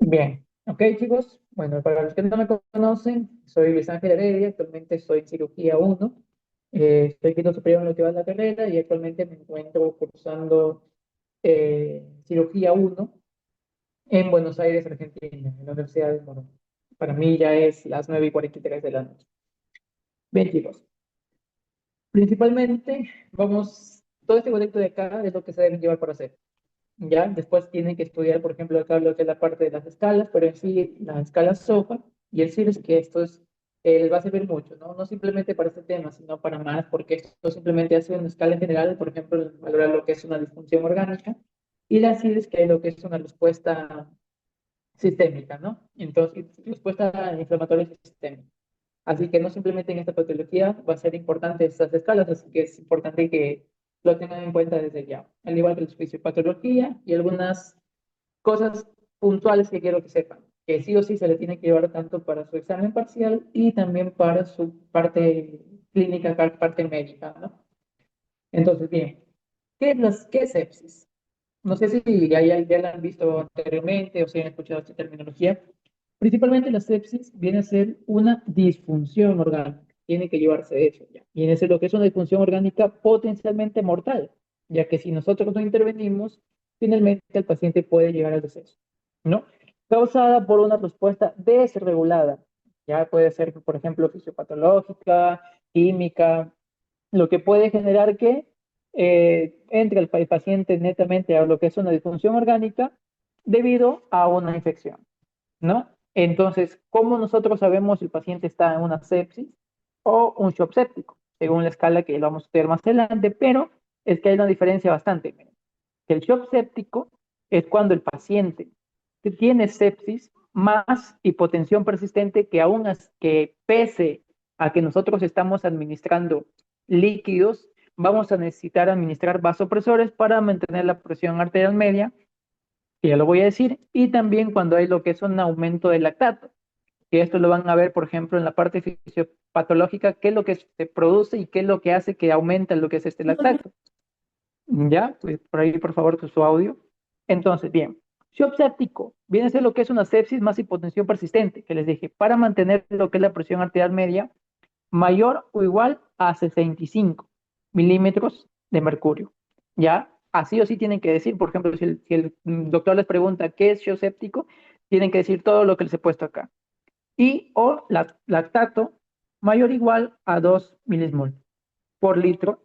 Bien, ok chicos, bueno, para los que no me conocen, soy Luis Ángel Heredia, actualmente soy en cirugía uno. Estoy quinto superior en lo que va de la carrera y actualmente me encuentro cursando cirugía uno en Buenos Aires, Argentina, en la Universidad de Morón. Para mí ya es las 9:43 de la noche. Bien chicos, principalmente todo este concepto de acá es lo que se deben llevar para hacer. Ya, después tienen que estudiar, por ejemplo, acá lo que es la parte de las escalas, pero en sí, la escala SOFA, y el CIR es que les va a servir mucho, ¿no? No simplemente para este tema, sino para más, porque esto simplemente hace una escala en general, por ejemplo, valorar lo que es una disfunción orgánica, y la CIR es que lo que es una respuesta sistémica, ¿no? Entonces, respuesta inflamatoria sistémica. Así que no simplemente en esta patología va a ser importante estas escalas, así que es importante que lo tengan en cuenta desde ya, al igual que la fisiopatología y algunas cosas puntuales que quiero que sepan, que sí o sí se le tiene que llevar tanto para su examen parcial y también para su parte clínica, parte médica, ¿no? Entonces, bien, ¿qué es sepsis? No sé si ya la han visto anteriormente o si han escuchado esta terminología. Principalmente la sepsis viene a ser una disfunción orgánica. Tiene que llevarse de eso ya. Viene a ser lo que es una disfunción orgánica potencialmente mortal, ya que si nosotros no intervenimos, finalmente el paciente puede llegar al deceso, ¿no? Causada por una respuesta desregulada. Ya puede ser, por ejemplo, fisiopatológica, química, lo que puede generar que entre el paciente netamente a lo que es una disfunción orgánica debido a una infección, ¿no? Entonces, ¿cómo nosotros sabemos si el paciente está en una sepsis o un shock séptico? Según la escala que vamos a ver más adelante, pero es que hay una diferencia bastante. El shock séptico es cuando el paciente tiene sepsis más hipotensión persistente que pese a que nosotros estamos administrando líquidos, vamos a necesitar administrar vasopresores para mantener la presión arterial media, que ya lo voy a decir, y también cuando hay lo que es un aumento del lactato, que esto lo van a ver, por ejemplo, en la parte fisiopatológica, qué es lo que se produce y qué es lo que hace que aumente lo que es este lactato. Ya, pues por ahí, por favor, su audio. Entonces, bien, shock séptico viene a ser lo que es una sepsis más hipotensión persistente, que les dije, para mantener lo que es la presión arterial media mayor o igual a 65 milímetros de mercurio. ¿Ya? Así o sí tienen que decir, por ejemplo, si el doctor les pregunta qué es shock séptico, tienen que decir todo lo que les he puesto acá. Y o lactato mayor o igual a 2 milismol por litro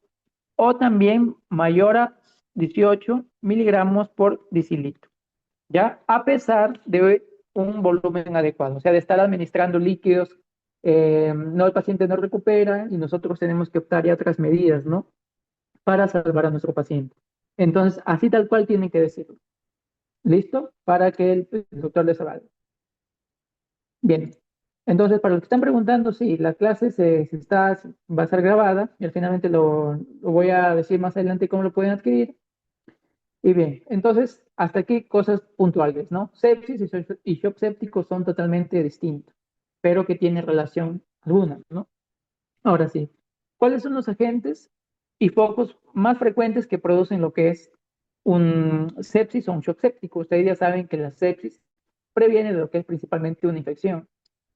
o también mayor a 18 miligramos por decilitro, ¿ya? A pesar de un volumen adecuado, o sea, de estar administrando líquidos, no, el paciente no recupera y nosotros tenemos que optar ya otras medidas, ¿no? Para salvar a nuestro paciente. Entonces, así tal cual tienen que decirlo. ¿Listo? Para que el doctor les avalde. Bien. Entonces, para los que están preguntando, sí, la clase va a ser grabada y al finalmente lo voy a decir más adelante cómo lo pueden adquirir. Y bien, entonces, hasta aquí cosas puntuales, ¿no? Sepsis y shock séptico son totalmente distintos, pero que tienen relación alguna, ¿no? Ahora sí, ¿cuáles son los agentes y focos más frecuentes que producen lo que es un sepsis o un shock séptico? Ustedes ya saben que la sepsis previene de lo que es principalmente una infección.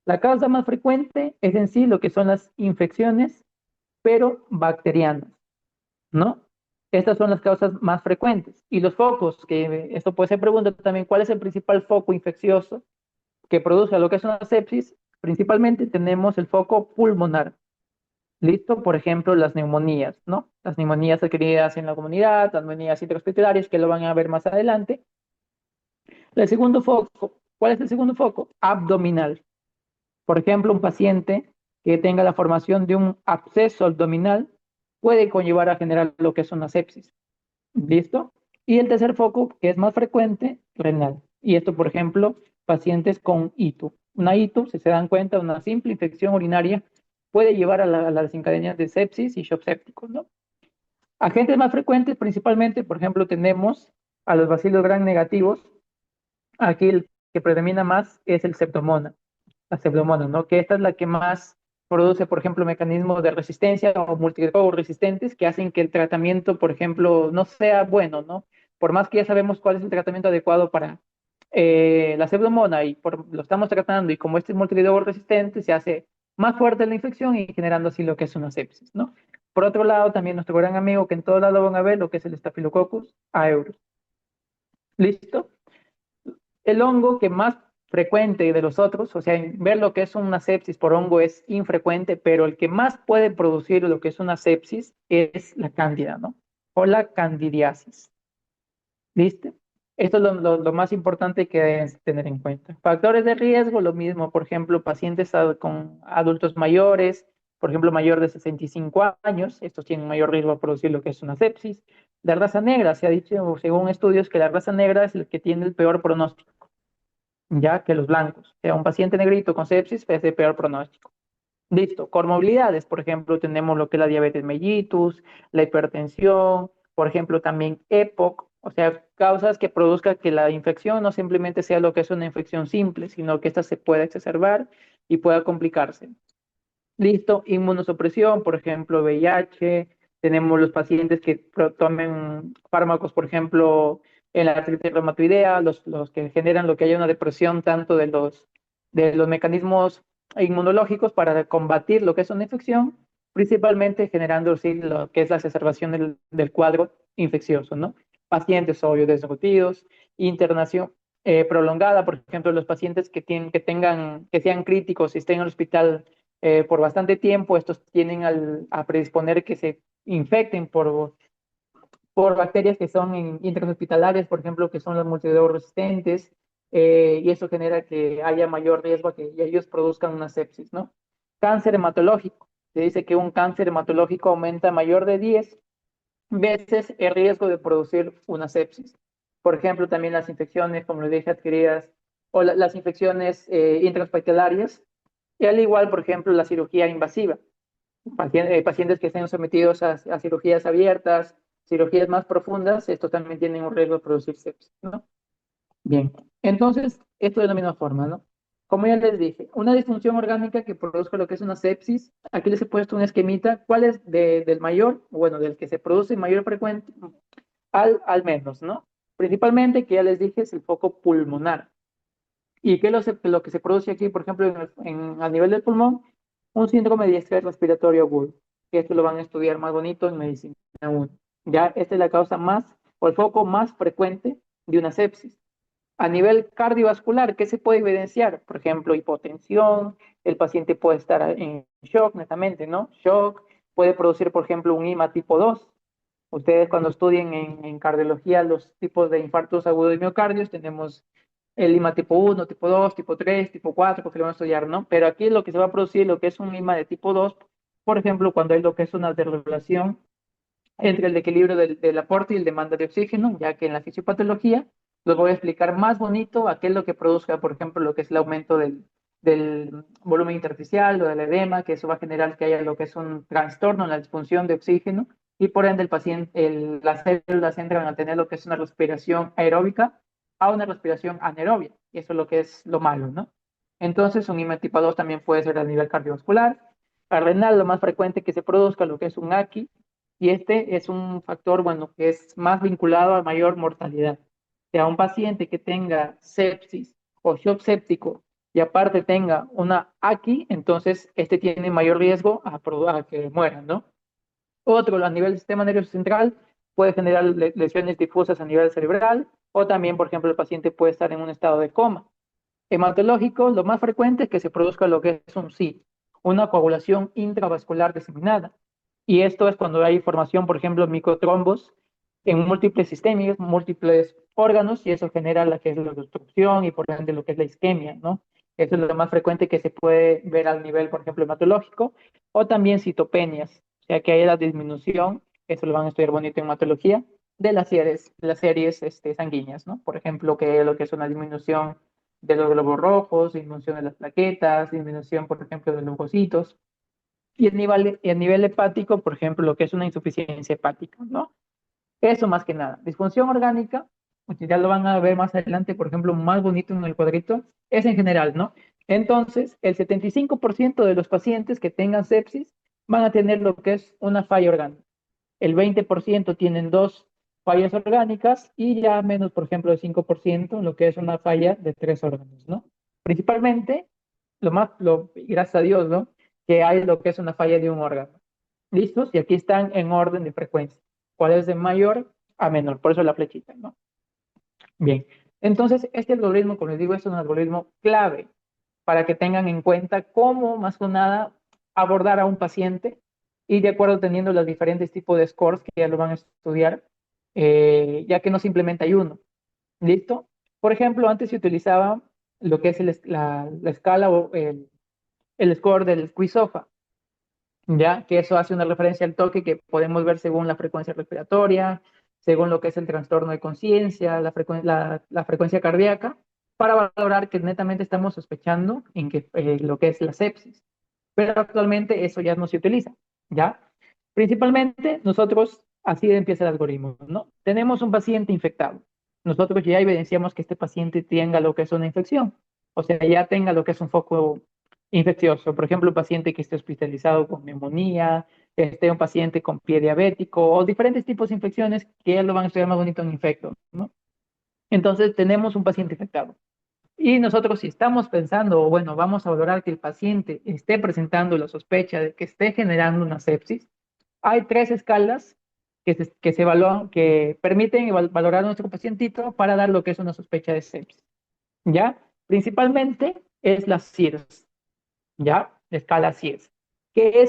La causa más frecuente es en sí lo que son las infecciones, pero bacterianas, ¿no? Estas son las causas más frecuentes. Y los focos, que esto puede ser pregunta también, ¿cuál es el principal foco infeccioso que produce lo que es una sepsis? Principalmente tenemos el foco pulmonar. ¿Listo? Por ejemplo, las neumonías, ¿no? Las neumonías adquiridas en la comunidad, las neumonías intrahospitalarias, que lo van a ver más adelante. El segundo foco, ¿cuál es el segundo foco? Abdominal. Por ejemplo, un paciente que tenga la formación de un absceso abdominal puede conllevar a generar lo que es una sepsis. ¿Listo? Y el tercer foco, que es más frecuente, renal. Y esto, por ejemplo, pacientes con ITU. Una ITU, si se dan cuenta, una simple infección urinaria puede llevar a la desencadenación de sepsis y shock sépticos, ¿no? Agentes más frecuentes, principalmente, por ejemplo, tenemos a los bacilos gram negativos. Aquí el que predomina más es el septomona, la septomona, ¿no? Que esta es la que más produce, por ejemplo, mecanismos de resistencia o multifocos resistentes que hacen que el tratamiento, por ejemplo, no sea bueno, ¿no? Por más que ya sabemos cuál es el tratamiento adecuado para la Pseudomonas y lo estamos tratando y como este es multidroga resistente, se hace más fuerte la infección y generando así lo que es una sepsis, ¿no? Por otro lado, también nuestro gran amigo que en todo lado van a ver lo que es el Staphylococcus aureus. ¿Listo? El hongo que más frecuente de los otros, o sea, ver lo que es una sepsis por hongo es infrecuente, pero el que más puede producir lo que es una sepsis es la cándida, ¿no? O la candidiasis. ¿Listo? Esto es lo más importante que debes tener en cuenta. Factores de riesgo, lo mismo, por ejemplo, pacientes con adultos mayores, por ejemplo, mayor de 65 años, estos tienen mayor riesgo de producir lo que es una sepsis. La raza negra, se ha dicho, según estudios, que la raza negra es el que tiene el peor pronóstico, ya que los blancos. O sea, un paciente negrito con sepsis es de peor pronóstico. Listo, comorbilidades, por ejemplo, tenemos lo que es la diabetes mellitus, la hipertensión, por ejemplo, también EPOC, o sea, causas que produzcan que la infección no simplemente sea lo que es una infección simple, sino que esta se pueda exacerbar y pueda complicarse. Listo, inmunosupresión, por ejemplo, VIH, tenemos los pacientes que tomen fármacos, por ejemplo, en la artritis reumatoidea, los que generan lo que haya una depresión tanto de los mecanismos inmunológicos para combatir lo que es una infección, principalmente generando sí, lo que es la exacerbación del cuadro infeccioso, ¿no? Pacientes, obvio, desnutridos, internación prolongada, por ejemplo, los pacientes que sean críticos y estén en el hospital por bastante tiempo, estos tienden a predisponer que se infecten por bacterias que son intrahospitalarias, por ejemplo, que son las multidrogresistentes, y eso genera que haya mayor riesgo a que ellos produzcan una sepsis, ¿no? Cáncer hematológico. Se dice que un cáncer hematológico aumenta mayor de 10 veces el riesgo de producir una sepsis. Por ejemplo, también las infecciones, como les dije, adquiridas, o las infecciones intrahospitalarias, y al igual, por ejemplo, la cirugía invasiva. Pacientes que estén sometidos a cirugías abiertas, cirugías más profundas, estos también tienen un riesgo de producir sepsis, ¿no? Bien, entonces, esto de la misma forma, ¿no? Como ya les dije, una disfunción orgánica que produzca lo que es una sepsis, aquí les he puesto un esquemita, ¿cuál es del mayor, bueno, del que se produce mayor frecuente al menos, ¿no? Principalmente, que ya les dije, es el foco pulmonar. ¿Y qué es lo que se produce aquí, por ejemplo, a nivel del pulmón? Un síndrome de estrés respiratorio agudo, que esto lo van a estudiar más bonito en medicina 1. Ya, esta es la causa más, o el foco más frecuente de una sepsis. A nivel cardiovascular, ¿qué se puede evidenciar? Por ejemplo, hipotensión, el paciente puede estar en shock netamente, ¿no? Shock puede producir, por ejemplo, un IMA tipo 2. Ustedes cuando estudien en cardiología los tipos de infartos agudos de miocardios, tenemos el IMA tipo 1, tipo 2, tipo 3, tipo 4, porque lo van a estudiar, ¿no? Pero aquí lo que se va a producir, lo que es un IMA de tipo 2, por ejemplo, cuando hay lo que es una desregulación entre el equilibrio del aporte y el demanda de oxígeno, ya que en la fisiopatología los voy a explicar más bonito a qué es lo que produzca, por ejemplo, lo que es el aumento del volumen intersticial o del edema, que eso va a generar que haya lo que es un trastorno en la disfunción de oxígeno y por ende el paciente, las células entran a tener lo que es una respiración aeróbica a una respiración anaerobia, y eso es lo que es lo malo, ¿no? Entonces, un IMA tipo 2 también puede ser a nivel cardiovascular. A renal, lo más frecuente que se produzca lo que es un AQI, y este es un factor, bueno, que es más vinculado a mayor mortalidad. O sea, un paciente que tenga sepsis o shock séptico y aparte tenga una AQI, entonces este tiene mayor riesgo a que muera, ¿no? Otro, a nivel del sistema nervioso central, puede generar lesiones difusas a nivel cerebral o también, por ejemplo, el paciente puede estar en un estado de coma. Hematológico, lo más frecuente es que se produzca lo que es un SID, una coagulación intravascular diseminada. Y esto es cuando hay formación, por ejemplo, microtrombos en múltiples sistemas, múltiples órganos, y eso genera la que es la obstrucción y por ende lo que es la isquemia, ¿no? Eso es lo más frecuente que se puede ver al nivel, por ejemplo, hematológico, o también citopenias, o sea que hay la disminución, eso lo van a estudiar bonito en hematología, de las series sanguíneas, ¿no? Por ejemplo, que lo que es una disminución de los globos rojos, disminución de las plaquetas, disminución, por ejemplo, de los leucocitos. Y a nivel hepático, por ejemplo, lo que es una insuficiencia hepática, ¿no? Eso más que nada. Disfunción orgánica, pues ya lo van a ver más adelante, por ejemplo, más bonito en el cuadrito, es en general, ¿no? Entonces, el 75% de los pacientes que tengan sepsis van a tener lo que es una falla orgánica. El 20% tienen dos fallas orgánicas y ya menos, por ejemplo, de 5% lo que es una falla de 3 órganos, ¿no? Principalmente, gracias a Dios, ¿no? Que hay lo que es una falla de un órgano. ¿Listos? Y aquí están en orden de frecuencia. ¿Cuál es de mayor a menor? Por eso la flechita, ¿no? Bien. Entonces, este algoritmo, como les digo, es un algoritmo clave para que tengan en cuenta cómo, más que nada, abordar a un paciente y de acuerdo teniendo los diferentes tipos de scores que ya lo van a estudiar, ya que no simplemente hay uno. ¿Listo? Por ejemplo, antes se utilizaba lo que es la escala o el score del Quizofa, ya que eso hace una referencia al toque que podemos ver según la frecuencia respiratoria, según lo que es el trastorno de conciencia, la frecuencia cardíaca, para valorar que netamente estamos sospechando en que lo que es la sepsis. Pero actualmente eso ya no se utiliza, ¿ya? Principalmente nosotros, así empieza el algoritmo, ¿no? Tenemos un paciente infectado. Nosotros ya evidenciamos que este paciente tenga lo que es una infección, o sea, ya tenga lo que es un foco infeccioso. Por ejemplo, un paciente que esté hospitalizado con neumonía, un paciente con pie diabético o diferentes tipos de infecciones que ya lo van a estudiar más bonito en infecto, ¿no? Entonces, tenemos un paciente infectado. Y nosotros si estamos pensando, o bueno, vamos a valorar que el paciente esté presentando la sospecha de que esté generando una sepsis, hay 3 escalas que se evalúan, que permiten valorar a nuestro pacientito para dar lo que es una sospecha de sepsis. ¿Ya? Principalmente es la SIRS, ¿ya? La escala SIRS. Que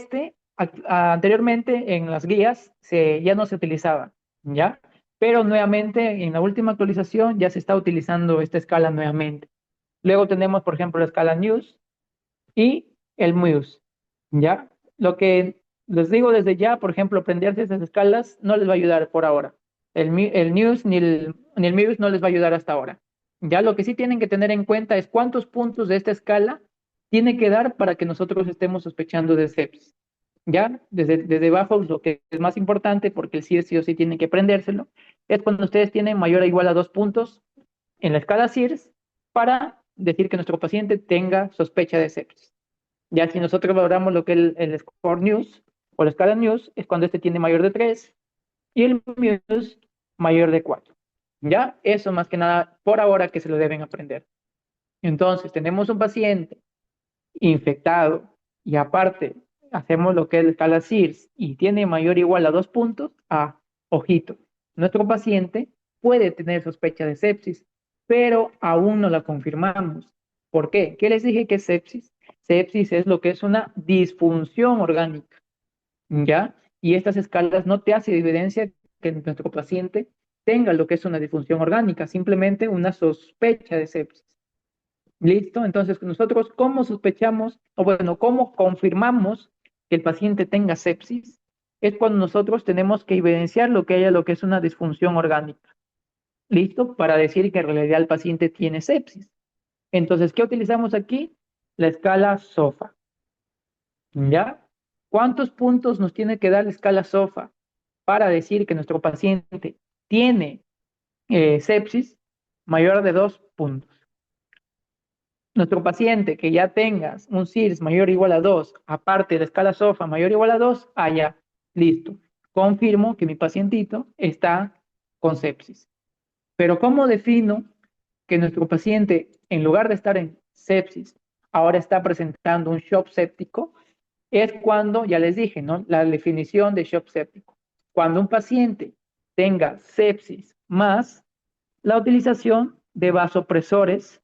anteriormente en las guías ya no se utilizaba, ¿ya? Pero nuevamente en la última actualización ya se está utilizando esta escala nuevamente. Luego tenemos, por ejemplo, la escala News y el Muse, ¿ya? Lo que les digo desde ya, por ejemplo, aprenderse esas escalas no les va a ayudar por ahora. El News ni el Muse no les va a ayudar hasta ahora. Ya lo que sí tienen que tener en cuenta es cuántos puntos de esta escala tiene que dar para que nosotros estemos sospechando de sepsis. ¿Ya? Desde abajo, lo que es más importante, porque el CIRS sí o sí tiene que aprendérselo, es cuando ustedes tienen mayor o igual a 2 puntos en la escala CIRS para decir que nuestro paciente tenga sospecha de sepsis. Ya si nosotros valoramos lo que es el score news o la escala news, es cuando este tiene mayor de 3 y el news mayor de 4. Ya, eso más que nada por ahora que se lo deben aprender. Entonces, tenemos un paciente infectado y aparte hacemos lo que es la escala CIRS y tiene mayor o igual a 2 puntos, ojito, nuestro paciente puede tener sospecha de sepsis, pero aún no la confirmamos. ¿Por qué? ¿Qué les dije que es sepsis? Sepsis es lo que es una disfunción orgánica, ¿ya? Y estas escalas no te hacen evidencia que nuestro paciente tenga lo que es una disfunción orgánica, simplemente una sospecha de sepsis. ¿Listo? Entonces, nosotros, ¿cómo sospechamos, o bueno, cómo confirmamos que el paciente tenga sepsis? Es cuando nosotros tenemos que evidenciar lo que es una disfunción orgánica. ¿Listo? Para decir que en realidad el paciente tiene sepsis. Entonces, ¿qué utilizamos aquí? La escala SOFA. ¿Ya? ¿Cuántos puntos nos tiene que dar la escala SOFA para decir que nuestro paciente tiene sepsis mayor de 2 puntos? Nuestro paciente que ya tenga un CIRS mayor o igual a 2, aparte de la escala SOFA mayor o igual a 2, ya, listo. Confirmo que mi pacientito está con sepsis. Pero ¿cómo defino que nuestro paciente, en lugar de estar en sepsis, ahora está presentando un shock séptico? Es cuando, ya les dije, ¿no? La definición de shock séptico. Cuando un paciente tenga sepsis más la utilización de vasopresores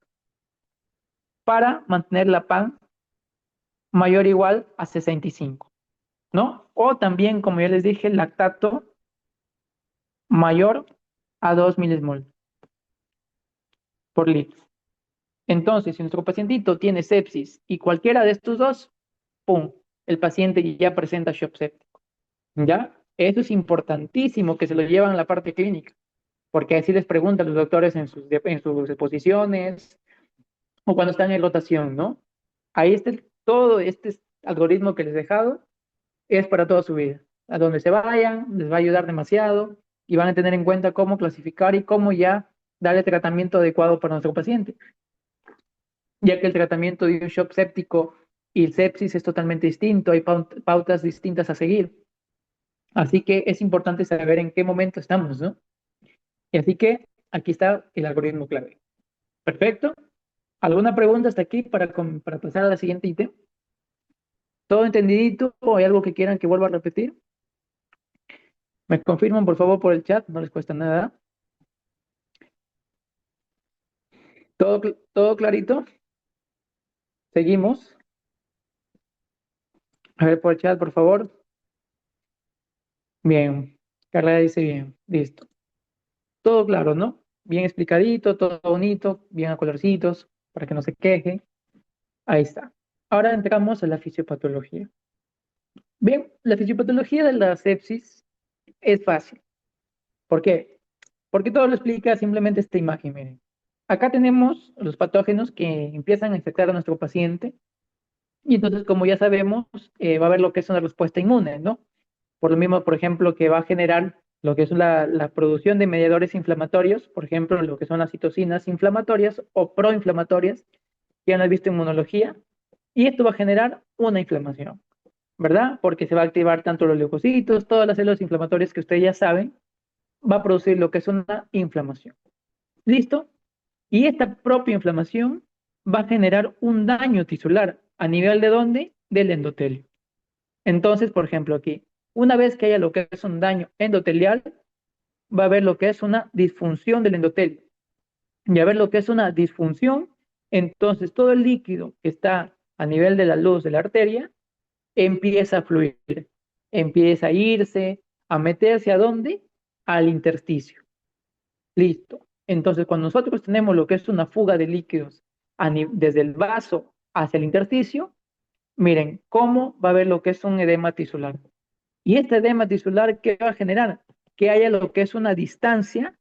para mantener la PAN mayor o igual a 65, ¿no? O también, como ya les dije, el lactato mayor a 2 milismol por litro. Entonces, si nuestro pacientito tiene sepsis y cualquiera de estos dos, ¡pum! El paciente ya presenta shock séptico, ¿ya? Eso es importantísimo que se lo llevan a la parte clínica, porque así les preguntan los doctores en sus exposiciones o cuando están en rotación, ¿no? Ahí está todo este algoritmo que les he dejado es para toda su vida. A donde se vayan, les va a ayudar demasiado y van a tener en cuenta cómo clasificar y cómo ya darle tratamiento adecuado para nuestro paciente, ya que el tratamiento de un shock séptico y el sepsis es totalmente distinto, hay pautas distintas a seguir. Así que es importante saber en qué momento estamos, ¿no? Y así que aquí está el algoritmo clave. Perfecto. ¿Alguna pregunta hasta aquí para pasar a la siguiente ítem? ¿Todo entendidito o hay algo que quieran que vuelva a repetir? Me confirman por favor por el chat, no les cuesta nada. ¿Todo clarito? Seguimos. A ver por el chat, por favor. Bien. Carla dice bien. Listo. Todo claro, ¿no? Bien explicadito, todo bonito, bien a colorcitos, para que no se queje. Ahí está. Ahora entramos a la fisiopatología. Bien, la fisiopatología de la sepsis es fácil. ¿Por qué? Porque todo lo explica simplemente esta imagen, miren. Acá tenemos los patógenos que empiezan a infectar a nuestro paciente y entonces, como ya sabemos, va a haber lo que es una respuesta inmune, ¿no? Por lo mismo, por ejemplo, que va a generar lo que es la producción de mediadores inflamatorios, por ejemplo, lo que son las citocinas inflamatorias o proinflamatorias, que ya han visto inmunología, y esto va a generar una inflamación, ¿verdad? Porque se va a activar tanto los leucocitos, todas las células inflamatorias que ustedes ya saben, va a producir lo que es una inflamación. ¿Listo? Y esta propia inflamación va a generar un daño tisular a nivel de dónde? Del endotelio. Entonces, por ejemplo, aquí, una vez que haya lo que es un daño endotelial, va a haber lo que es una disfunción del endotelio. Y a ver lo que es una disfunción, entonces todo el líquido que está a nivel de la luz de la arteria empieza a fluir, empieza a irse, a meterse a dónde? Al intersticio. Listo. Entonces, cuando nosotros tenemos lo que es una fuga de líquidos desde el vaso hacia el intersticio, miren cómo va a haber lo que es un edema tisular. Y este edema tisular, ¿qué va a generar? Que haya lo que es una distancia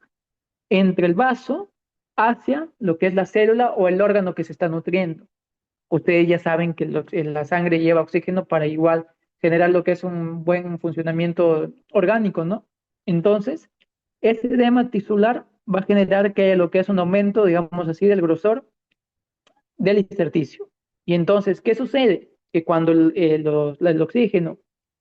entre el vaso hacia lo que es la célula o el órgano que se está nutriendo. Ustedes ya saben que la sangre lleva oxígeno para igual generar lo que es un buen funcionamiento orgánico, ¿no? Entonces, este edema tisular va a generar que haya lo que es un aumento, digamos así, del grosor del intersticio. Y entonces, ¿qué sucede? Que cuando el oxígeno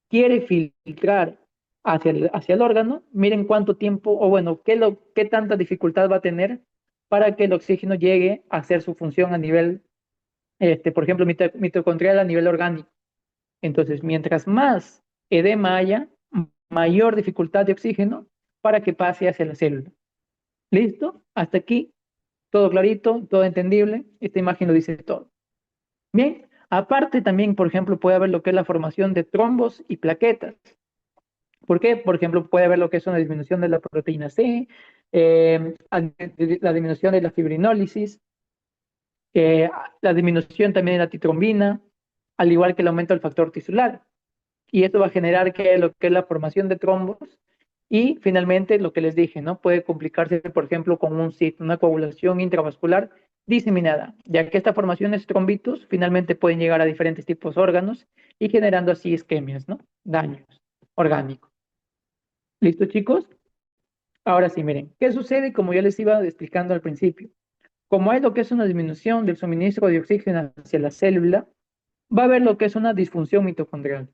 quiere filtrar hacia el órgano, miren cuánto tiempo, o bueno, qué tanta dificultad va a tener para que el oxígeno llegue a hacer su función a nivel, por ejemplo, mitocondrial a nivel orgánico. Entonces, mientras más edema haya, mayor dificultad de oxígeno para que pase hacia la célula. ¿Listo? Hasta aquí, todo clarito, todo entendible. Esta imagen lo dice todo. Bien, aparte también, por ejemplo, puede haber lo que es la formación de trombos y plaquetas. ¿Por qué? Por ejemplo, puede haber lo que es una disminución de la proteína C, la disminución de la fibrinólisis, eh, la disminución también de la titrombina, al igual que el aumento del factor tisular. Y esto va a generar que lo que es la formación de trombos y finalmente lo que les dije, ¿no? Puede complicarse, por ejemplo, con un SIT, una coagulación intravascular diseminada, ya que estas formaciones trombitos finalmente pueden llegar a diferentes tipos de órganos y generando así isquemias, ¿no? Daños orgánicos. ¿Listo, chicos? Ahora sí, miren, ¿qué sucede? Como ya les iba explicando al principio, como hay lo que es una disminución del suministro de oxígeno hacia la célula, va a haber lo que es una disfunción mitocondrial.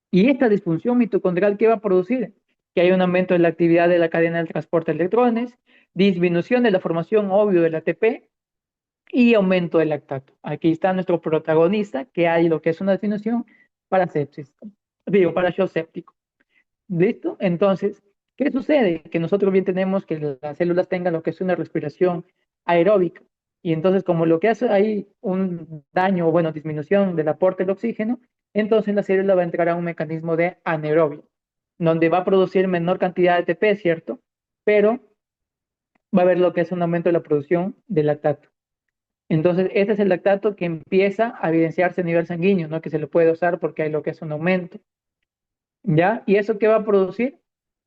Y esta disfunción mitocondrial, ¿qué va a producir? Que hay un aumento de la actividad de la cadena del transporte de electrones, disminución de la formación obvio del ATP y aumento del lactato. Aquí está nuestro protagonista, que hay lo que es una disminución para sepsis, digo, para shock séptico. ¿Listo? Entonces, ¿qué sucede? Que nosotros bien tenemos que las células tengan lo que es una respiración aeróbica. Y entonces, como lo que hace hay un daño o, bueno, disminución del aporte del oxígeno, entonces la célula va a entrar a un mecanismo de anaerobio, donde va a producir menor cantidad de ATP, ¿cierto? Pero va a haber lo que es un aumento de la producción de lactato. Entonces, este es el lactato que empieza a evidenciarse a nivel sanguíneo, ¿no? Que se lo puede usar porque hay lo que es un aumento. ¿Ya? ¿Y eso qué va a producir?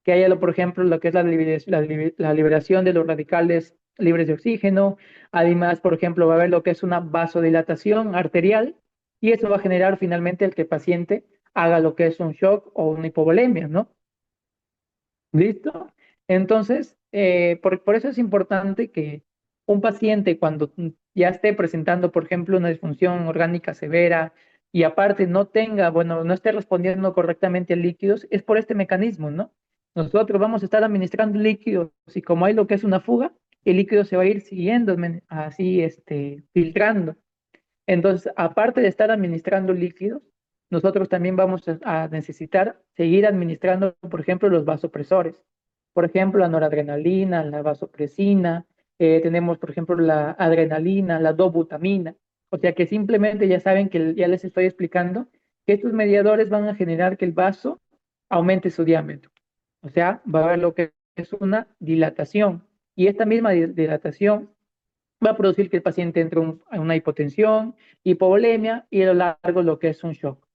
Que haya, por ejemplo, lo que es la liberación de los radicales libres de oxígeno. Además, por ejemplo, va a haber lo que es una vasodilatación arterial y eso va a generar finalmente el que el paciente haga lo que es un shock o una hipovolemia, ¿no? ¿Listo? Entonces, por eso es importante que un paciente cuando ya esté presentando, por ejemplo, una disfunción orgánica severa y aparte no tenga, bueno, no esté respondiendo correctamente a líquidos, es por este mecanismo, ¿no? nosotros vamos a estar administrando líquidos y como hay lo que es una fuga, el líquido se va a ir siguiendo, así, filtrando. Entonces, aparte de estar administrando líquidos, nosotros también vamos a necesitar seguir administrando, por ejemplo, los vasopresores. Por ejemplo, la noradrenalina, la vasopresina, tenemos, por ejemplo, la adrenalina, la dobutamina. O sea que simplemente ya saben que ya les estoy explicando que estos mediadores van a generar que el vaso aumente su diámetro. O sea, va a haber lo que es una dilatación. Y esta misma dilatación va a producir que el paciente entre en una hipotensión, hipovolemia y a lo largo lo que es un shock,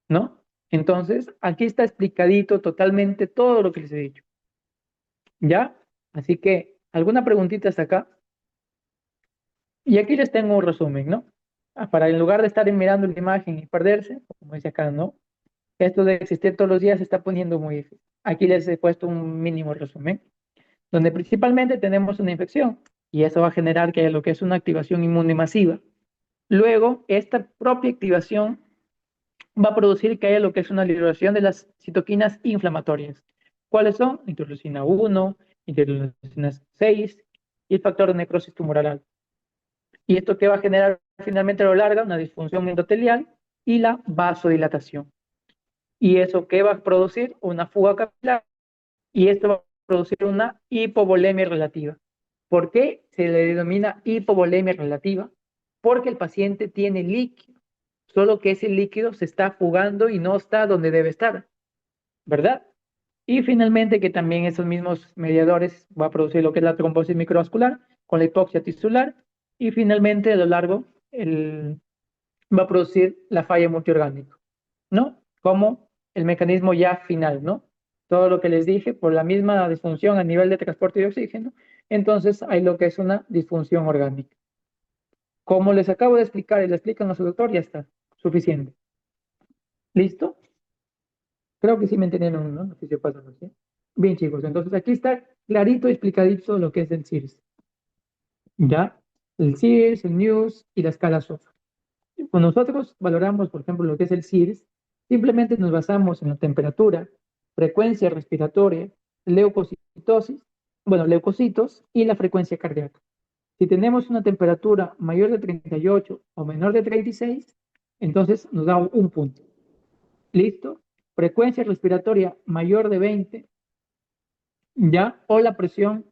¿no? Entonces, aquí está explicadito totalmente todo lo que les he dicho, ¿ya? Así que, ¿alguna preguntita hasta acá? Y aquí les tengo un resumen, ¿no? Para en lugar de estar mirando la imagen y perderse, como dice acá, ¿no? Esto de existir todos los días se está poniendo muy difícil. Aquí les he puesto un mínimo resumen, donde principalmente tenemos una infección y eso va a generar que haya lo que es una activación inmune masiva. Luego, esta propia activación va a producir que haya lo que es una liberación de las citoquinas inflamatorias. ¿Cuáles son? Interleucina 1, interleucina 6 y el factor de necrosis tumoral. ¿Y esto qué va a generar finalmente a lo largo? Una disfunción endotelial y la vasodilatación. ¿Y eso qué va a producir? Una fuga capilar y esto va a producir una hipovolemia relativa. ¿Por qué se le denomina hipovolemia relativa? Porque el paciente tiene líquido, solo que ese líquido se está fugando y no está donde debe estar, ¿verdad? Y finalmente que también esos mismos mediadores va a producir lo que es la trombosis microvascular con la hipoxia tisular y finalmente a lo largo va a producir la falla multiorgánica, ¿no? Como el mecanismo ya final, ¿no? Todo lo que les dije, por la misma disfunción a nivel de transporte de oxígeno, entonces hay lo que es una disfunción orgánica. Como les acabo de explicar y le explican a su doctor, ya está, suficiente. ¿Listo? Creo que sí me entendieron, ¿no? No sé si pasa, ¿sí? Bien, chicos, entonces aquí está clarito y explicadito lo que es el CIRS, ¿ya? El CIRS, el NEWS y la escala SOFA. Cuando nosotros valoramos, por ejemplo, lo que es el CIRS, simplemente nos basamos en la temperatura, frecuencia respiratoria, leucocitosis, bueno, leucocitos y la frecuencia cardíaca. Si tenemos una temperatura mayor de 38 o menor de 36, entonces nos da un punto. ¿Listo? Frecuencia respiratoria mayor de 20, ¿ya? O la presión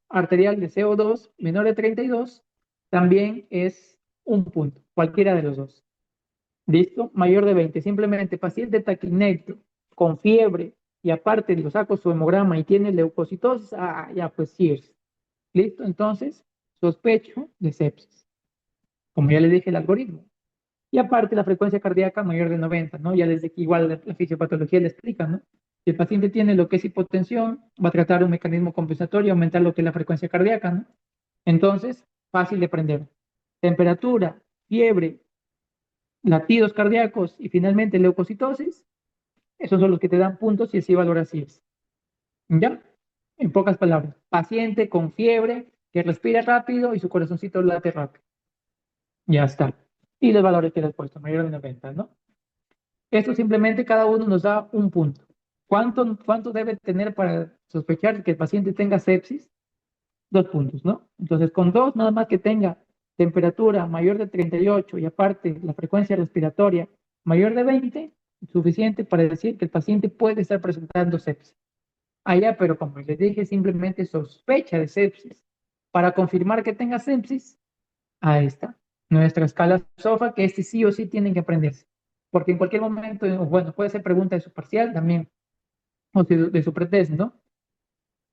arterial de CO2 menor de 32, también es un punto, cualquiera de los dos. ¿Listo? Mayor de 20. Simplemente paciente taquinecto con fiebre y aparte lo saco su hemograma y tiene leucocitosis, ya pues sí. ¿Listo? Entonces, sospecho de sepsis. Como ya les dije el algoritmo. Y aparte la frecuencia cardíaca mayor de 90, ¿no? Ya desde que igual la fisiopatología le explica, ¿no? Si el paciente tiene lo que es hipotensión, va a tratar un mecanismo compensatorio, aumentar lo que es la frecuencia cardíaca, ¿no? Entonces, fácil de aprender. Temperatura, fiebre, latidos cardíacos y finalmente leucocitosis, esos son los que te dan puntos y así valoras si es. ¿Ya? En pocas palabras, paciente con fiebre que respira rápido y su corazoncito late rápido. Ya está. Y los valores que le has puesto, mayor de 90, ¿no? Esto simplemente cada uno nos da un punto. ¿Cuánto debe tener para sospechar que el paciente tenga sepsis? 2 puntos, ¿no? Entonces, con dos, nada más que tenga temperatura mayor de 38 y aparte la frecuencia respiratoria mayor de 20, suficiente para decir que el paciente puede estar presentando sepsis. Allá, pero como les dije, simplemente sospecha de sepsis. Para confirmar que tenga sepsis, ahí está. Nuestra escala SOFA, que este sí o sí tienen que aprenderse. Porque en cualquier momento, bueno, puede ser pregunta de su parcial también, o de su pretest, ¿no?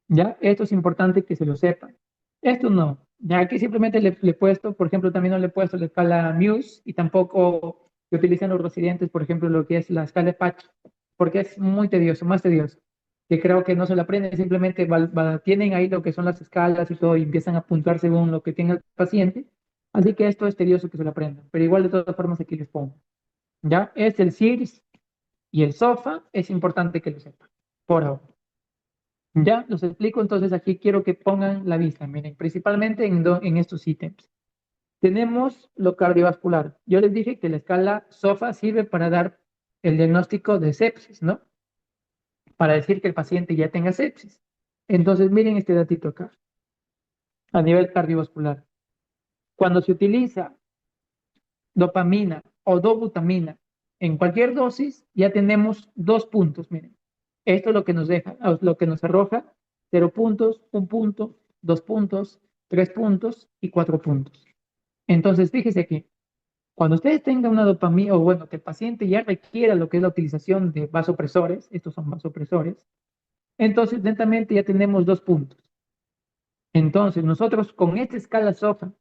¿Ya? Esto es importante que se lo sepan. Esto no. Ya aquí simplemente le he puesto, por ejemplo, también no le he puesto la escala Muse y tampoco que utilizan los residentes, por ejemplo, lo que es la escala Patch, porque es muy tedioso, más tedioso. Que creo que no se lo aprenden, simplemente tienen ahí lo que son las escalas y todo y empiezan a puntuar según lo que tenga el paciente. Así que esto es tedioso que se lo aprendan, pero igual de todas formas aquí les pongo. ¿Ya? Es el CIRS y el SOFA, es importante que lo sepan, por ahora. Ya los explico, entonces aquí quiero que pongan la vista, miren, principalmente en estos ítems. Tenemos lo cardiovascular. Yo les dije que la escala SOFA sirve para dar el diagnóstico de sepsis, ¿no? para decir que el paciente ya tenga sepsis. Entonces, miren este datito acá, a nivel cardiovascular. Cuando se utiliza dopamina o dobutamina en cualquier dosis, ya tenemos 2 puntos, miren. Esto es lo que nos deja, lo que nos arroja 0 puntos, 1 punto, 2 puntos, 3 puntos y 4 puntos. Entonces, fíjese aquí, cuando ustedes tengan una dopamina, o bueno, que el paciente ya requiera lo que es la utilización de vasopresores, estos son vasopresores, entonces lentamente ya tenemos 2 puntos. Entonces, nosotros con esta escala SOFA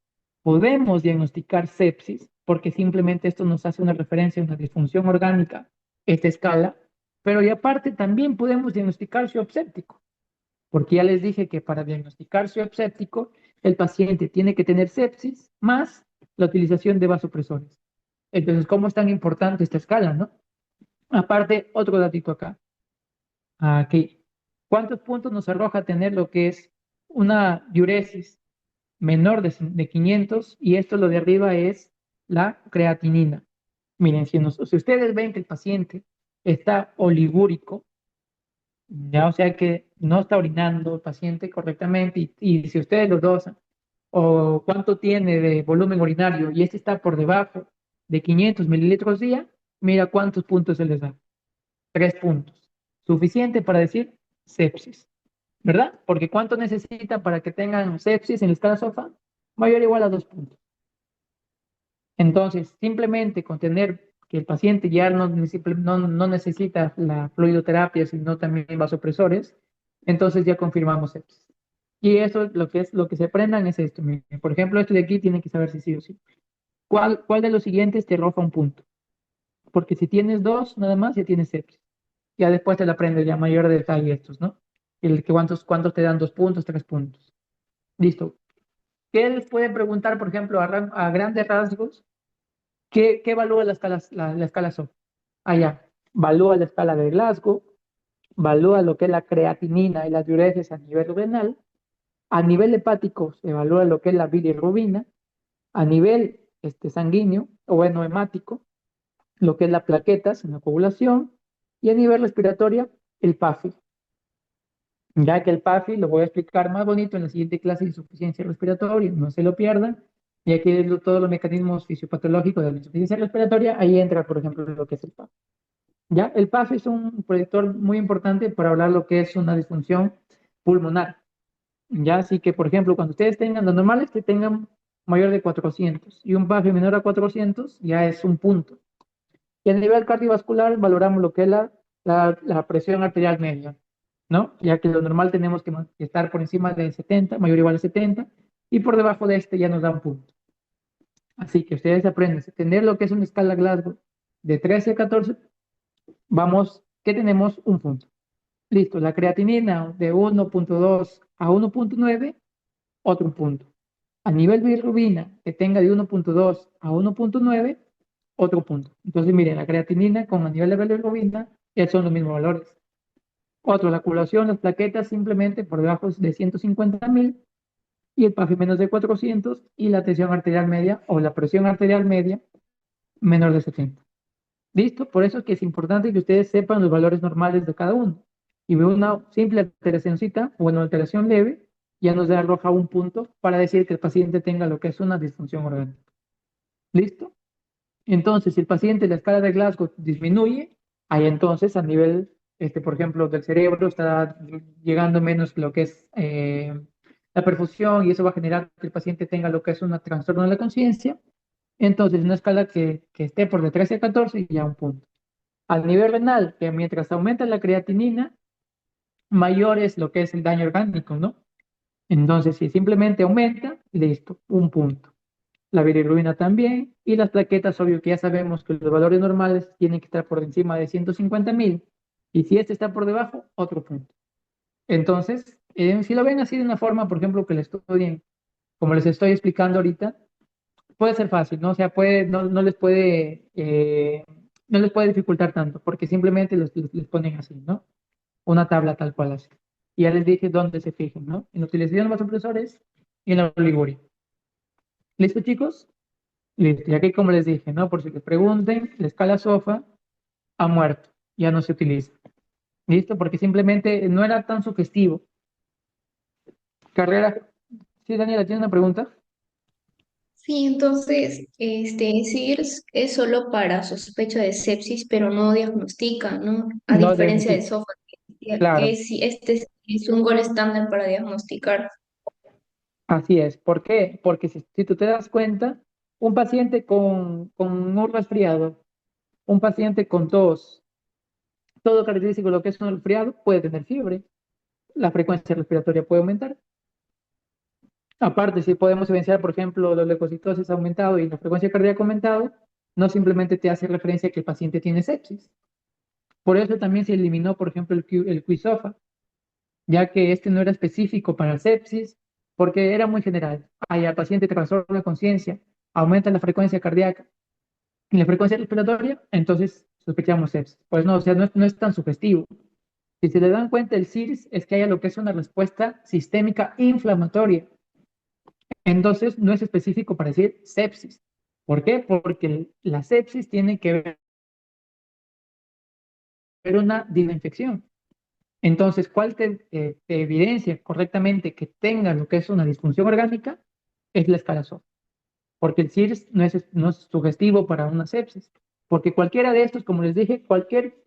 podemos diagnosticar sepsis, porque simplemente esto nos hace una referencia a una disfunción orgánica, esta escala, pero y aparte también podemos diagnosticar shock séptico, porque ya les dije que para diagnosticar shock séptico, el paciente tiene que tener sepsis más la utilización de vasopresores. Entonces, ¿cómo es tan importante esta escala, no? Aparte, otro datito acá. Aquí. ¿Cuántos puntos nos arroja tener lo que es una diuresis menor de 500? Y esto lo de arriba es la creatinina. Miren, si ustedes ven que el paciente está oligúrico, ya, o sea que no está orinando el paciente correctamente, y si ustedes lo dosan, o cuánto tiene de volumen urinario, y este está por debajo de 500 mililitros día, mira cuántos puntos se les da. 3 puntos. Suficiente para decir sepsis, ¿verdad? Porque ¿cuánto necesita para que tengan sepsis en la escala SOFA? Mayor o igual a 2 puntos. Entonces, simplemente con tener que el paciente ya no necesita la fluidoterapia, sino también vasopresores, entonces ya confirmamos sepsis. Y eso es lo que se aprendan es esto. Miren, por ejemplo, esto de aquí tiene que saber si sí o sí. ¿Cuál de los siguientes te arroja un punto? Porque si tienes dos, nada más, ya tienes sepsis. Ya después te lo aprendes ya mayor detalle estos, ¿no? El que cuántos te dan 2 puntos, 3 puntos. Listo. ¿Qué les pueden preguntar, por ejemplo, a grandes rasgos? ¿Qué evalúa la escala SOP? Allá, evalúa la escala de Glasgow, evalúa lo que es la creatinina y las diuresis a nivel renal, a nivel hepático se evalúa lo que es la bilirrubina, a nivel sanguíneo, o bueno, hemático, lo que es la plaquetas en la coagulación, y a nivel respiratorio, el PAFI. Ya que el PAFI lo voy a explicar más bonito en la siguiente clase de insuficiencia respiratoria, no se lo pierdan. Y aquí todos los mecanismos fisiopatológicos de la insuficiencia respiratoria, ahí entra, por ejemplo, lo que es el PAFI. Ya, el PAFI es un predictor muy importante para hablar lo que es una disfunción pulmonar. Ya, así que, por ejemplo, cuando ustedes tengan, lo normal es que tengan mayor de 400 y un PAFI menor a 400 ya es 1 punto. Y a nivel cardiovascular valoramos lo que es la presión arterial media, ¿no? Ya que lo normal tenemos que estar por encima de 70, mayor o igual a 70, y por debajo de este ya nos da 1 punto. Así que ustedes aprenden a tener lo que es una escala Glasgow de 13 a 14, vamos, que tenemos 1 punto. Listo, la creatinina de 1,2 a 1,9, otro punto. A nivel bilirrubina, que tenga de 1,2 a 1,9, otro punto. Entonces, miren, la creatinina con a nivel de bilirrubina ya son los mismos valores. Otro, la coagulación, las plaquetas simplemente por debajo de 150.000 y el PAFI menos de 400 y la tensión arterial media o la presión arterial media menor de 70. ¿Listo? Por eso es que es importante que ustedes sepan los valores normales de cada uno. Y ve una simple alteracióncita o una alteración leve, ya nos arroja 1 punto para decir que el paciente tenga lo que es una disfunción orgánica. ¿Listo? Entonces, si el paciente la escala de Glasgow disminuye, ahí entonces a nivel, por ejemplo, del cerebro está llegando menos lo que es la perfusión y eso va a generar que el paciente tenga lo que es un trastorno de la conciencia. Entonces, una escala que esté por de 13 a 14, ya 1 punto. Al nivel renal, que mientras aumenta la creatinina, mayor es lo que es el daño orgánico, ¿no? Entonces, si simplemente aumenta, listo, 1 punto. La bilirrubina también, y las plaquetas, obvio que ya sabemos que los valores normales tienen que estar por encima de 150.000, y si este está por debajo, otro punto. Entonces, si lo ven así de una forma, por ejemplo, que le estudien, como les estoy explicando ahorita, puede ser fácil, ¿no? O sea, no les puede dificultar tanto, porque simplemente les ponen así, ¿no? Una tabla tal cual así. Y ya les dije dónde se fijen, ¿no? En la utilización de vasopresores y en la oliguria. ¿Listo, chicos? Listo. Y aquí, como les dije, ¿no? Por si les pregunten, la escala SOFA ha muerto, ya no se utiliza. ¿Listo? Porque simplemente no era tan sugestivo. Carrera. Sí, Daniela, ¿tiene una pregunta? Sí, entonces, SIRS es solo para sospecha de sepsis, pero no diagnostica, ¿no? A No diferencia de diagnostica. SOFA, que Claro, es un gol estándar para diagnosticar. así es. ¿Por qué? Porque si tú te das cuenta, un paciente con un resfriado, un paciente con tos, todo característico de lo que es un resfriado, puede tener fiebre, la frecuencia respiratoria puede aumentar. Aparte, si podemos evidenciar, por ejemplo, la leucocitosis ha aumentado y la frecuencia cardíaca ha aumentado, no simplemente te hace referencia a que el paciente tiene sepsis. Por eso también se eliminó, por ejemplo, el QISOFA, ya que este no era específico para sepsis, porque era muy general. Hay al paciente trastorno de conciencia, aumenta la frecuencia cardíaca y la frecuencia respiratoria, entonces sospechamos sepsis. Pues no, o sea, no es tan sugestivo. Si se le dan cuenta, el SIRS es que haya lo que es una respuesta sistémica inflamatoria. Entonces, no es específico para decir sepsis. ¿Por qué? Porque la sepsis tiene que ver una infección. Entonces, ¿cuál te evidencia correctamente que tenga lo que es una disfunción orgánica? Es la escala SOFA, porque el SIRS no es sugestivo para una sepsis, porque cualquiera de estos, como les dije, cualquier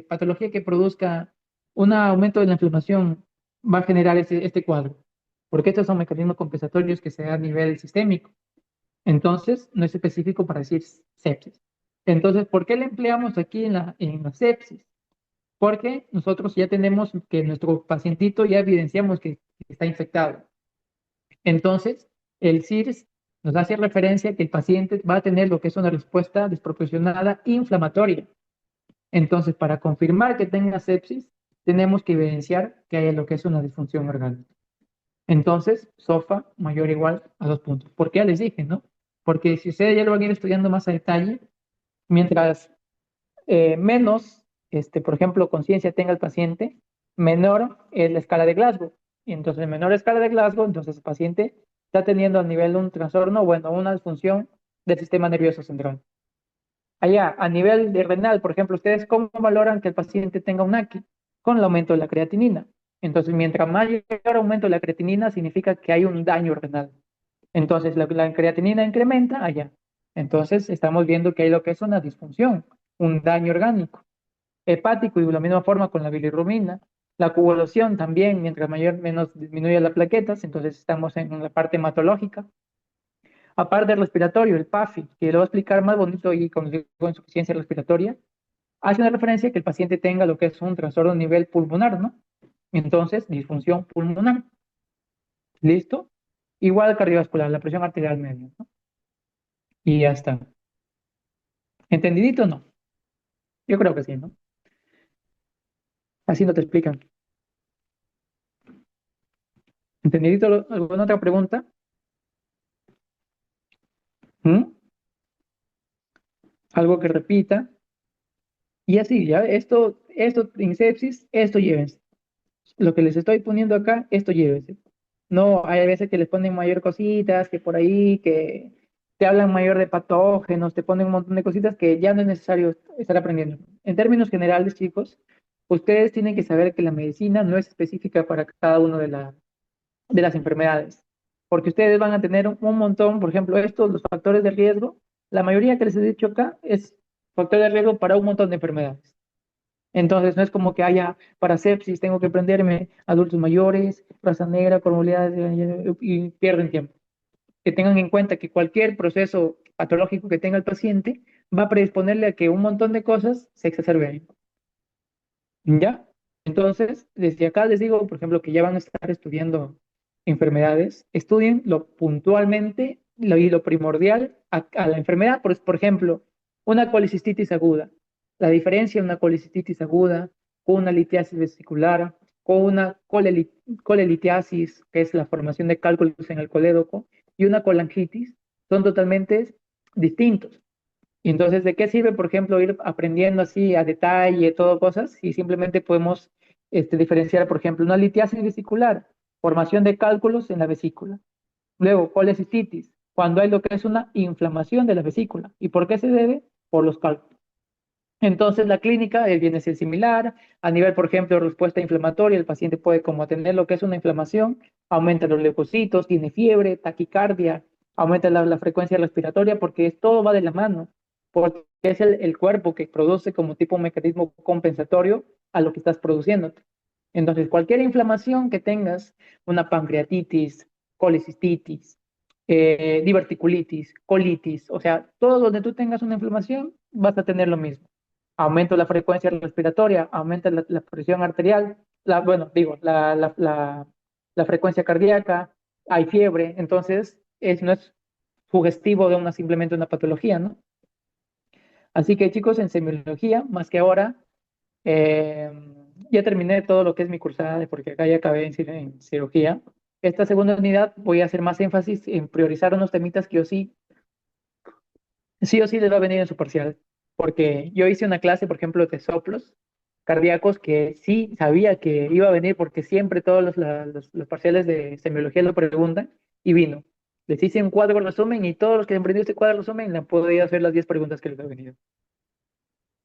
patología que produzca un aumento de la inflamación va a generar este cuadro, porque estos son mecanismos compensatorios que se dan a nivel sistémico. Entonces, no es específico para decir sepsis. Entonces, ¿por qué le empleamos aquí en la sepsis? Porque nosotros ya tenemos que nuestro pacientito ya evidenciamos que está infectado. Entonces, el SIRS nos hace referencia a que el paciente va a tener lo que es una respuesta desproporcionada inflamatoria. Entonces, para confirmar que tenga sepsis, tenemos que evidenciar que haya lo que es una disfunción orgánica. Entonces, SOFA mayor o igual a 2 puntos. ¿Por qué ya les dije, no? Porque si ustedes ya lo van a ir estudiando más a detalle, mientras menos, por ejemplo, conciencia tenga el paciente, menor es la escala de Glasgow. Y entonces, menor escala de Glasgow, entonces el paciente está teniendo a nivel de un trastorno, bueno, una disfunción del sistema nervioso central. Allá, a nivel de renal, por ejemplo, ¿ustedes cómo valoran que el paciente tenga un AQI? Con el aumento de la creatinina. Entonces, mientras mayor aumento de la creatinina, significa que hay un daño renal. Entonces, la creatinina incrementa allá. Entonces, estamos viendo que hay lo que es una disfunción, un daño orgánico hepático y de la misma forma con la bilirrubina. La coagulación también, mientras mayor, menos disminuye las plaquetas, entonces estamos en la parte hematológica. Aparte del respiratorio, el PAFI, que lo voy a explicar más bonito y con insuficiencia respiratoria, hace una referencia a que el paciente tenga lo que es un trastorno a nivel pulmonar, ¿no? Entonces, disfunción pulmonar. ¿Listo? Igual cardiovascular, la presión arterial media, ¿no? Y ya está. ¿Entendidito o no? Yo creo que sí, ¿no? Así no te explican. ¿Entendidito alguna otra pregunta? ¿Mm? Algo que repita. Y así, ya, esto en sepsis, esto llévense. Lo que les estoy poniendo acá, esto llévense. No, hay veces que les ponen mayor cositas, que por ahí, que te hablan mayor de patógenos, te ponen un montón de cositas que ya no es necesario estar aprendiendo. En términos generales, chicos, ustedes tienen que saber que la medicina no es específica para cada una de las enfermedades, porque ustedes van a tener un montón, por ejemplo, estos, los factores de riesgo, la mayoría que les he dicho acá es factor de riesgo para un montón de enfermedades. Entonces, no es como que haya para sepsis, tengo que aprenderme adultos mayores, raza negra, comorbilidades y pierden tiempo. Que tengan en cuenta que cualquier proceso patológico que tenga el paciente va a predisponerle a que un montón de cosas se exacerben. ¿Ya? Entonces, desde acá les digo, por ejemplo, que ya van a estar estudiando enfermedades, estudien lo puntualmente y lo primordial a la enfermedad. Por ejemplo, una colicistitis aguda. La diferencia de una colicistitis aguda con una litiasis vesicular, con una colelitiasis, que es la formación de cálculos en el colédoco, y una colangitis, son totalmente distintos. Y entonces, ¿de qué sirve, por ejemplo, ir aprendiendo así a detalle todo cosas si simplemente podemos diferenciar, por ejemplo, una litiasis vesicular, formación de cálculos en la vesícula? Luego, colecistitis, cuando hay lo que es una inflamación de la vesícula. ¿Y por qué se debe? Por los cálculos. Entonces, la clínica viene a ser similar. A nivel, por ejemplo, respuesta inflamatoria, el paciente puede como tener lo que es una inflamación, aumenta los leucocitos, tiene fiebre, taquicardia, aumenta la frecuencia respiratoria, porque todo va de la mano, porque es el cuerpo que produce como tipo un mecanismo compensatorio a lo que estás produciendo. Entonces, cualquier inflamación que tengas, una pancreatitis, colicistitis, diverticulitis, colitis, o sea, todo donde tú tengas una inflamación, vas a tener lo mismo. Aumenta la frecuencia respiratoria, aumenta la presión arterial, bueno, digo, la frecuencia cardíaca, hay fiebre, entonces no es sugestivo de simplemente una patología, ¿no? Así que chicos, en semiología, más que ahora, eh, ya terminé todo lo que es mi cursada, porque acá ya acabé en cirugía. Esta segunda unidad voy a hacer más énfasis en priorizar unos temitas que yo sí o sí les va a venir en su parcial, porque yo hice una clase, por ejemplo, de soplos cardíacos que sí sabía que iba a venir porque siempre todos los parciales de semiología lo preguntan y vino. Les hice un cuadro resumen y todos los que han aprendido este cuadro resumen le han podido hacer las 10 preguntas que les ha venido.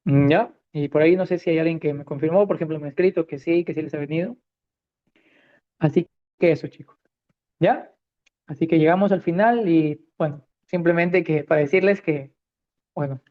¿Ya? Y por ahí no sé si hay alguien que me confirmó, por ejemplo, me ha escrito que sí les ha venido. Así que eso, chicos. ¿Ya? Así que llegamos al final y bueno, simplemente que para decirles que, bueno,